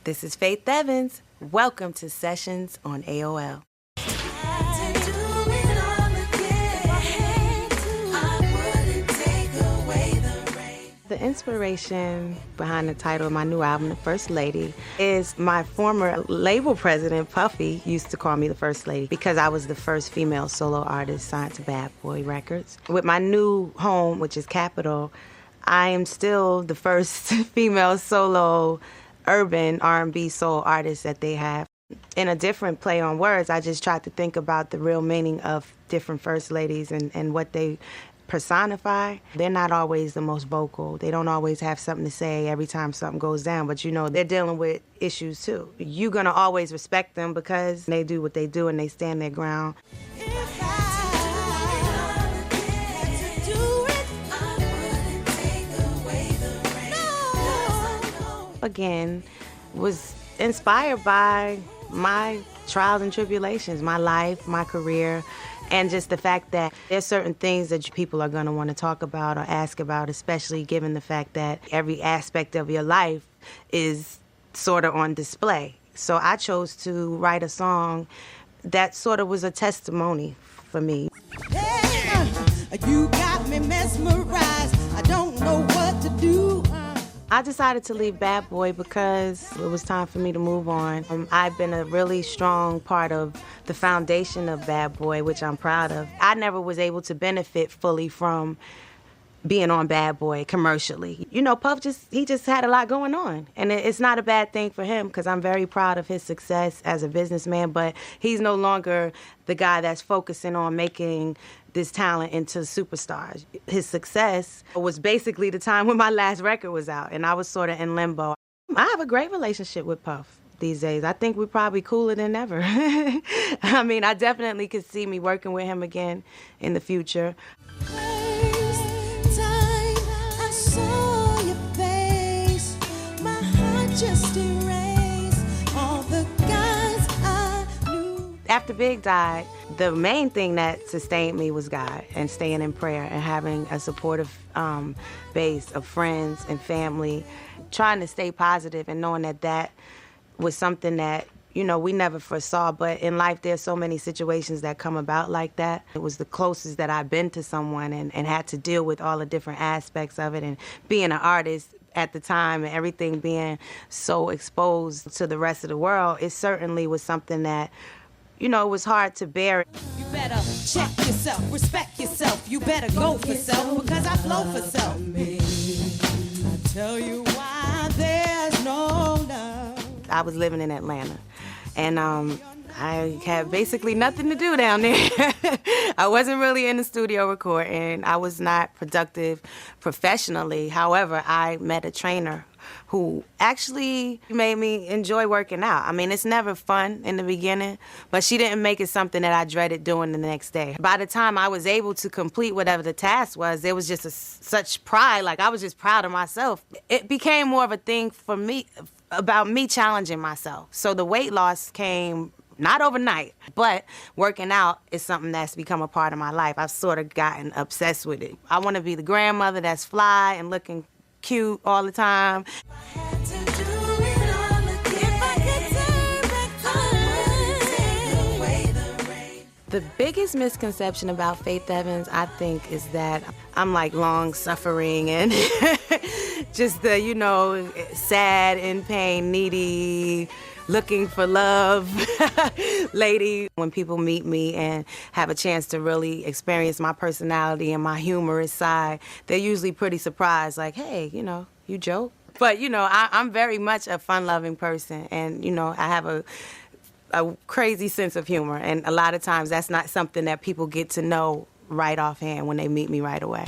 This is Faith Evans. Welcome to Sessions on AOL. The inspiration behind the title of my new album, The First Lady, is my former label president, Puffy, used to call me the First Lady because I was the first female solo artist signed to Bad Boy Records. With my new home, which is Capitol, I am still the first female solo urban R&B soul artist that they have. In a different play on words, I just tried to think about the real meaning of different first ladies and what they personify. They're not always the most vocal. They don't always have something to say every time something goes down, but you know, they're dealing with issues too. You're gonna always respect them because they do what they do and they stand their ground. Again, was inspired by my trials and tribulations, my life, my career, and just the fact that there's certain things that people are going to want to talk about or ask about, especially given the fact that every aspect of your life is sort of on display. So I chose to write a song that sort of was a testimony for me. Hey, you got me mesmerized. I don't know what to do. I decided to leave Bad Boy because it was time for me to move on. I've been a really strong part of the foundation of Bad Boy, which I'm proud of. I never was able to benefit fully from being on Bad Boy commercially. You know, Puff he just had a lot going on. And it's not a bad thing for him because I'm very proud of his success as a businessman, but he's no longer the guy that's focusing on making this talent into superstars. His success was basically the time when my last record was out, and I was sort of in limbo. I have a great relationship with Puff these days. I think we're probably cooler than ever. I mean, I definitely could see me working with him again in the future. After Big died, the main thing that sustained me was God and staying in prayer and having a supportive base of friends and family, trying to stay positive and knowing that that was something that, you know, we never foresaw. But in life, there's so many situations that come about like that. It was the closest that I've been to someone and had to deal with all the different aspects of it. And being an artist at the time and everything being so exposed to the rest of the world, it certainly was something that, you know, it was hard to bear. You better check yourself, respect yourself. You better go for self because I flow for self. I tell you why there's no love. I was living in Atlanta, and I had basically nothing to do down there. I wasn't really in the studio recording. I was not productive professionally. However, I met a trainer who actually made me enjoy working out. I mean, it's never fun in the beginning, but she didn't make it something that I dreaded doing the next day. By the time I was able to complete whatever the task was, there was just such pride. Like, I was just proud of myself. It became more of a thing for me, about me challenging myself. So the weight loss came not overnight, but working out is something that's become a part of my life. I've sort of gotten obsessed with it. I want to be the grandmother that's fly and looking cute all the time. The biggest misconception about Faith Evans, I think, is that I'm like long-suffering and just the, you know, sad, in pain, needy, looking for love lady. When people meet me and have a chance to really experience my personality and my humorous side, they're usually pretty surprised, like, hey, you know, you joke. But, you know, I'm very much a fun-loving person, and, you know, I have a crazy sense of humor, and a lot of times that's not something that people get to know right offhand when they meet me right away.